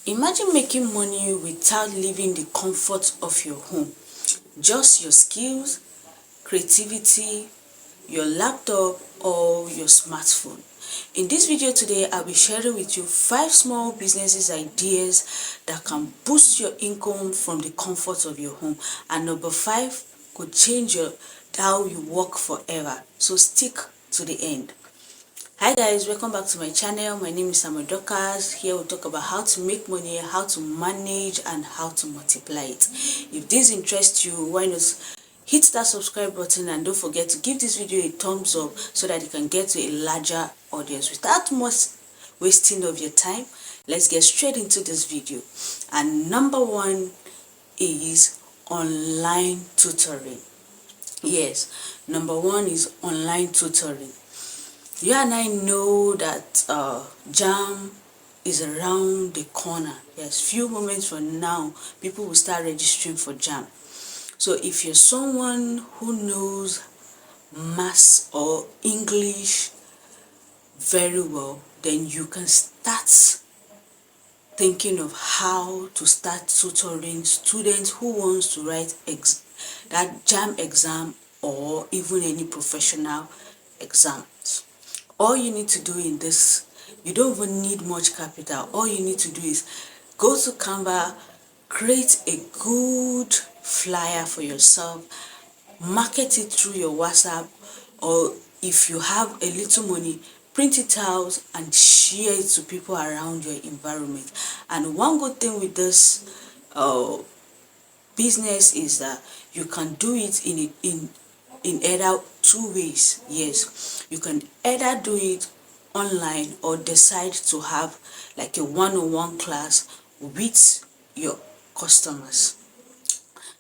Imagine making money without leaving the comfort of your home. Just your skills, creativity, your laptop or your smartphone. In this video today, I'll be sharing with you 5 small businesses ideas that can boost your income from the comfort of your home. And number 5 could change how you work forever. So stick to the end. Hi guys, welcome back to my channel. My name is Samuel Dorcas. Here we'll talk about how to make money, how to manage and how to multiply it. If this interests you, why not hit that subscribe button and don't forget to give this video a thumbs up so that it can get to a larger audience. Without much wasting of your time, let's get straight into this video. And number 1 is online tutoring. Yes, number 1 is online tutoring. You and I know that JAMB is around the corner. Yes, few moments from now, people will start registering for JAMB. So if you're someone who knows maths or English very well, then you can start thinking of how to start tutoring students who wants to write that JAMB exam or even any professional exams. All you need to do in this, you don't even need much capital. All you need to do is go to Canva, create a good flyer for yourself, market it through your WhatsApp, or if you have a little money, print it out and share it to people around your environment. And one good thing with this business is that you can do it in either 2 ways. Yes, you can either do it online or decide to have like a one-on-one class with your customers.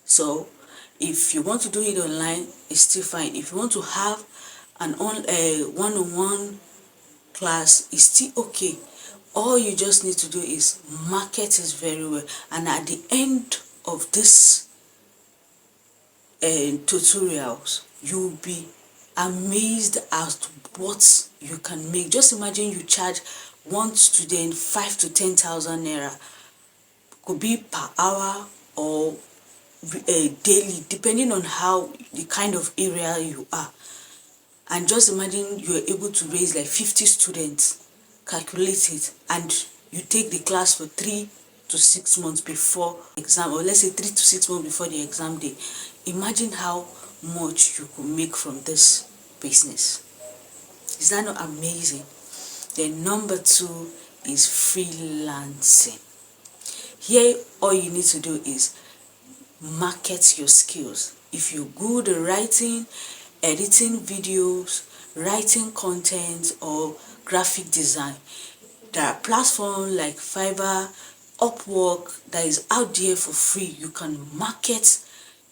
So if you want to do it online, it's still fine. If you want to have an one-on-one class, it's still okay. All you just need to do is market it very well, and at the end of this tutorials, you'll be amazed at what you can make. Just imagine you charge one student 5 to 10,000 naira, could be per hour or daily, depending on how the kind of area you are. And just imagine you're able to raise like 50 students, calculate it, and you take the class for 3 to 6 months before exam, or let's say 3 to 6 months before the exam day. Imagine how much you could make from this business. Is that not amazing? Then number 2 is freelancing. Here all you need to do is market your skills. If you're good at writing, editing videos, writing content or graphic design, there are platforms like Fiverr, Upwork that is out there for free. You can market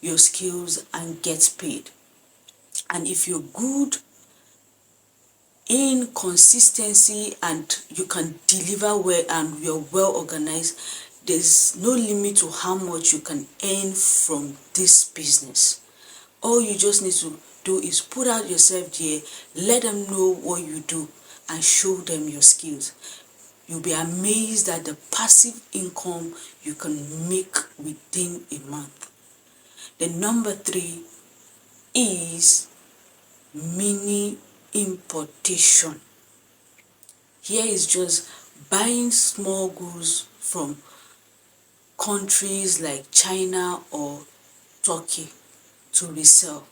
your skills and get paid. And if you're good in consistency and you can deliver well and you're well organized, there's no limit to how much you can earn from this business. All you just need to do is put out yourself there, let them know what you do and show them your skills. You'll be amazed at the passive income you can make within a month. The number 3 is mini importation. Here is just buying small goods from countries like China or Turkey to resell.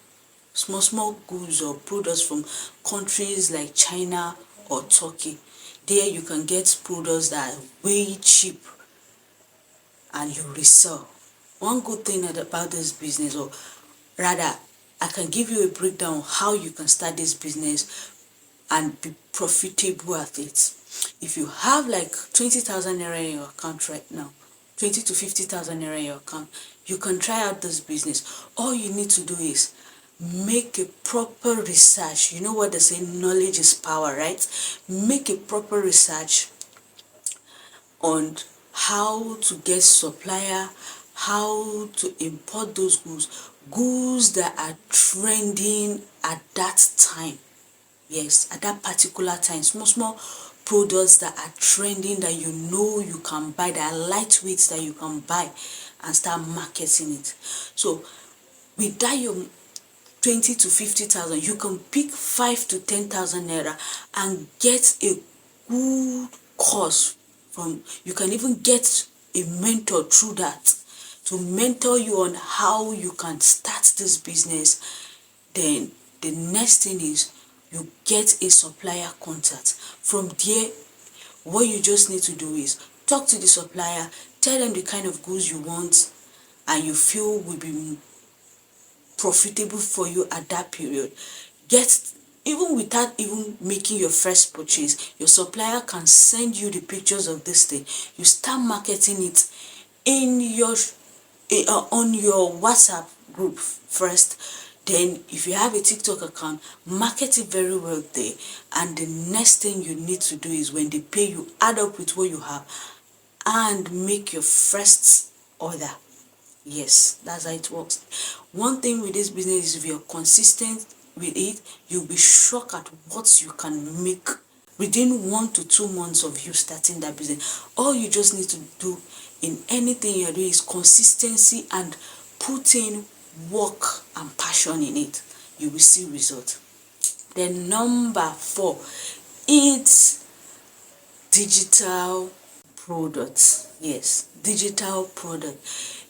Small goods or products from countries like China or Turkey. There you can get products that are way cheap and you resell. One good thing about this business, or rather I can give you a breakdown of how you can start this business and be profitable at it. If you have like 20,000 naira in your account right now, 20 to 50,000 naira in your account, you can try out this business. All you need to do is make a proper research. You know what they say, knowledge is power, right? Make a proper research on how to get supplier, how to import those goods that are trending at that time. Yes, at that particular time. Small products that are trending, that you know you can buy, that are lightweight, that you can buy and start marketing it. So with that your 20 to 50,000, you can pick 5 to 10,000 naira and get a good course from. You can even get a mentor through that to mentor you on how you can start this business. Then the next thing is you get a supplier contact. From there, what you just need to do is talk to the supplier, tell them the kind of goods you want and you feel will be profitable for you at that period. Even without even making your first purchase, your supplier can send you the pictures of this thing. You start marketing it in your on your WhatsApp group first. Then if you have a TikTok account, market it very well there. And the next thing you need to do is when they pay you, add up with what you have and make your first order. Yes, that's how it works. One thing with this business is if you're consistent with it, you'll be shocked at what you can make within 1 to 2 months of you starting that business. All you just need to do in anything you're doing is consistency and put in work and passion in it. You will see results. Then number 4, it's digital products. Yes, digital product.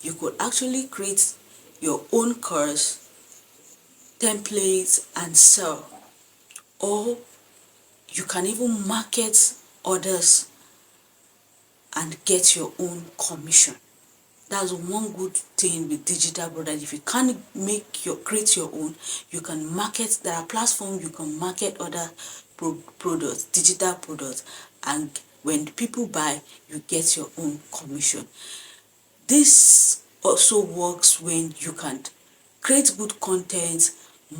You could actually create your own course, templates and sell, or you can even market others and get your own commission. That's one good thing with digital product. If you can't create your own, you can market. There are platforms you can market other products, digital products, and when people buy, you get your own commission. This also works when you can create good content,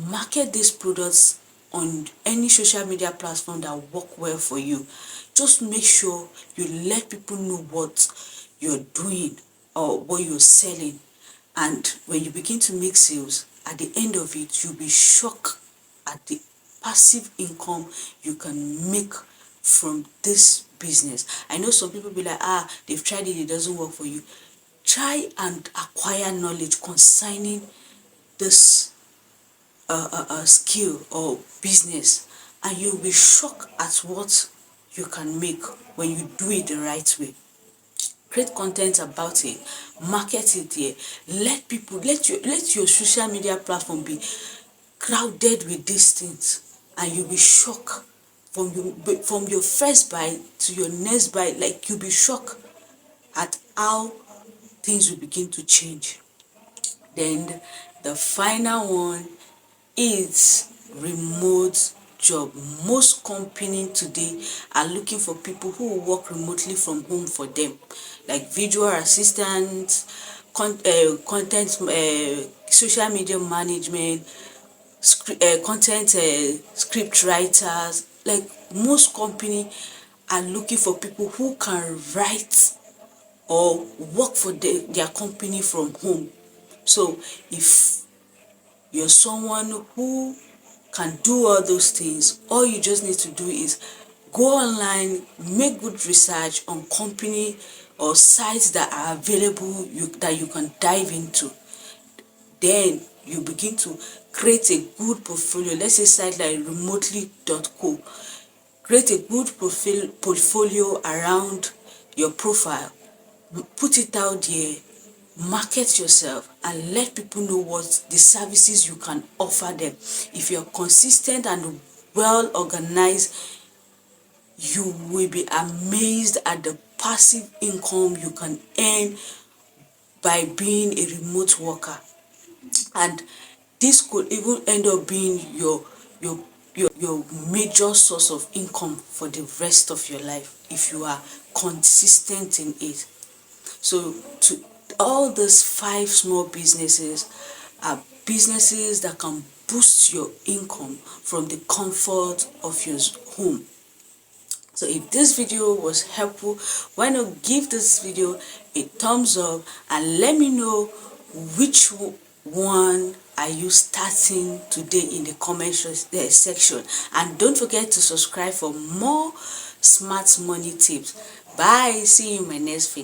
market these products on any social media platform that work well for you. Just make sure you let people know what you're doing or what you're selling. And when you begin to make sales, at the end of it, you'll be shocked at the passive income you can make from this business. I know some people be like, they've tried it doesn't work for you. Try and acquire knowledge concerning this skill or business, and you'll be shocked at what you can make when you do it the right way. Create content about it, market it here, let your social media platform be crowded with these things, and you'll be shocked from your first buy to your next buy. Like, you'll be shocked at how things will begin to change. Then the final one is remote job. Most companies today are looking for people who will work remotely from home for them, like virtual assistants, content, social media management, content script writers. Like, most companies are looking for people who can write or work for their company from home. So if you're someone who can do all those things, all you just need to do is go online, make good research on company or sites that are available that you can dive into. Then you begin to create a good portfolio. Let's say site like remotely.co. Create a good portfolio around your profile. Put it out there, market yourself, and let people know what the services you can offer them. If you're consistent and well organized, you will be amazed at the passive income you can earn by being a remote worker. And this could even end up being your major source of income for the rest of your life if you are consistent in it. So to all these 5 small businesses are businesses that can boost your income from the comfort of your home. So if this video was helpful, why not give this video a thumbs up and let me know which one are you starting today in the comment section. And don't forget to subscribe for more smart money tips. Bye. See you in my next video.